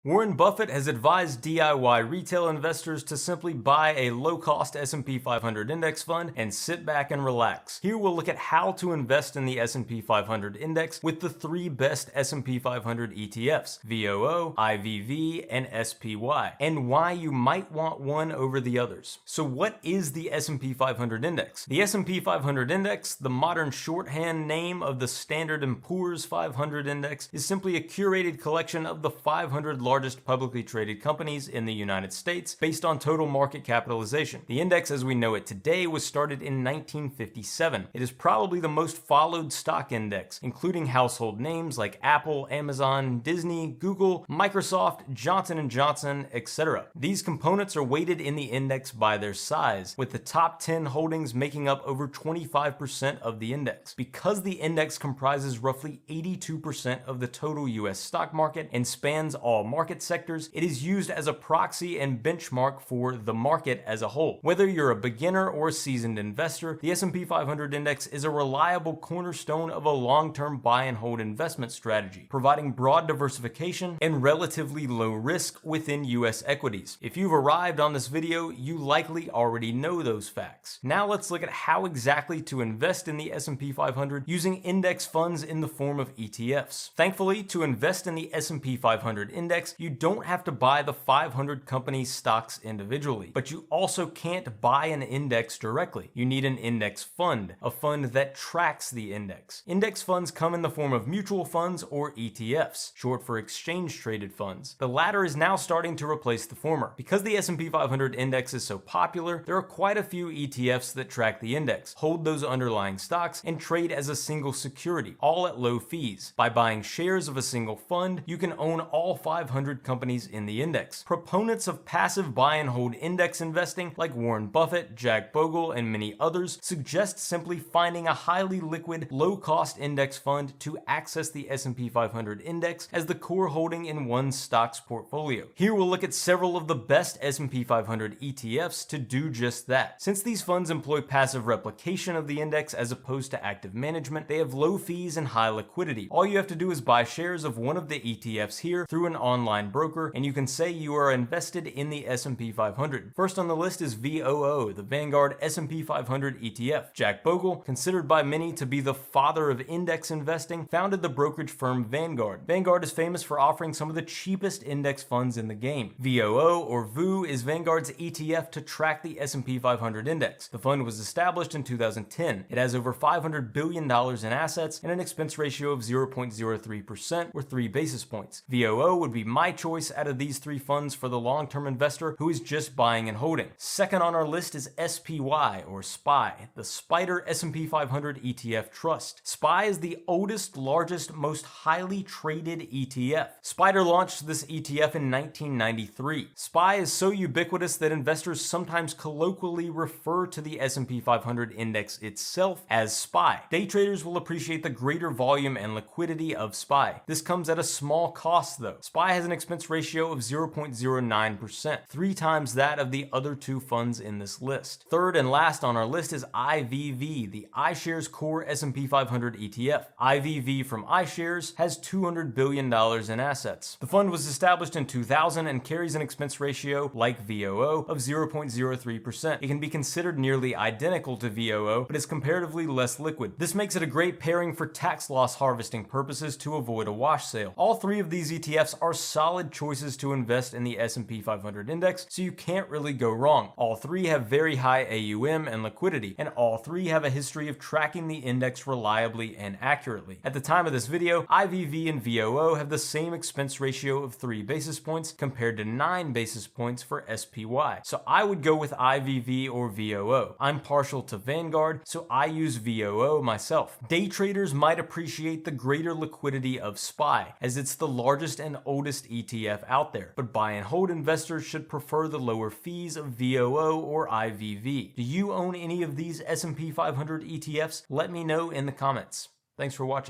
Warren Buffett has advised DIY retail investors to simply buy a low-cost S&P 500 index fund and sit back and relax. Here we'll look at how to invest in the S&P 500 index with the three best S&P 500 ETFs, VOO, IVV, and SPY, and why you might want one over the others. So what is the S&P 500 index? The S&P 500 index, the modern shorthand name of the Standard & Poor's 500 index, is simply a curated collection of the 500 largest publicly traded companies in the United States based on total market capitalization. The index as we know it today was started in 1957. It is probably the most followed stock index, including household names like Apple, Amazon, Disney, Google, Microsoft, Johnson & Johnson, etc. These components are weighted in the index by their size, with the top 10 holdings making up over 25% of the index. Because the index comprises roughly 82% of the total US stock market and spans all market sectors, it is used as a proxy and benchmark for the market as a whole. Whether you're a beginner or a seasoned investor, the S&P 500 index is a reliable cornerstone of a long-term buy and hold investment strategy, providing broad diversification and relatively low risk within US equities. If you've arrived on this video, you likely already know those facts. Now let's look at how exactly to invest in the S&P 500 using index funds in the form of ETFs. Thankfully, to invest in the S&P 500 index, you don't have to buy the 500 companies' stocks individually, but you also can't buy an index directly. You need an index fund, a fund that tracks the index. Index funds come in the form of mutual funds or ETFs, short for exchange-traded funds. The latter is now starting to replace the former. Because the S&P 500 index is so popular, there are quite a few ETFs that track the index, hold those underlying stocks, and trade as a single security, all at low fees. By buying shares of a single fund, you can own all 500 companies in the index. Proponents of passive buy and hold index investing like Warren Buffett, Jack Bogle, and many others suggest simply finding a highly liquid, low-cost index fund to access the S&P 500 index as the core holding in one's stocks portfolio. Here we'll look at several of the best S&P 500 ETFs to do just that. Since these funds employ passive replication of the index as opposed to active management, they have low fees and high liquidity. All you have to do is buy shares of one of the ETFs here through an online broker, and you can say you are invested in the S&P 500. First on the list is VOO, the Vanguard S&P 500 ETF. Jack Bogle, considered by many to be the father of index investing, founded the brokerage firm Vanguard. Vanguard is famous for offering some of the cheapest index funds in the game. VOO, or VOO, is Vanguard's ETF to track the S&P 500 index. The fund was established in 2010. It has over $500 billion in assets and an expense ratio of 0.03% or 3 basis points. VOO would be my choice out of these three funds for the long-term investor who is just buying and holding. Second on our list is SPY, or SPY, the Spider S&P 500 ETF Trust. SPY is the oldest, largest, most highly traded ETF. Spider launched this ETF in 1993. SPY is so ubiquitous that investors sometimes colloquially refer to the S&P 500 index itself as SPY. Day traders will appreciate the greater volume and liquidity of SPY. This comes at a small cost though. SPY has an expense ratio of 0.09%, 3 times that of the other two funds in this list. Third and last on our list is IVV, the iShares Core S&P 500 ETF. IVV from iShares has $200 billion in assets. The fund was established in 2000 and carries an expense ratio, like VOO, of 0.03%. It can be considered nearly identical to VOO, but is comparatively less liquid. This makes it a great pairing for tax loss harvesting purposes to avoid a wash sale. All three of these ETFs are solid choices to invest in the S&P 500 index, so you can't really go wrong. All three have very high AUM and liquidity, and all three have a history of tracking the index reliably and accurately. At the time of this video, IVV and VOO have the same expense ratio of 3 basis points compared to 9 basis points for SPY. So I would go with IVV or VOO. I'm partial to Vanguard, so I use VOO myself. Day traders might appreciate the greater liquidity of SPY, as it's the largest and oldest ETF out there, but buy and hold investors should prefer the lower fees of VOO or IVV. Do you own any of these S&P 500 ETFs? Let me know in the comments. Thanks for watching.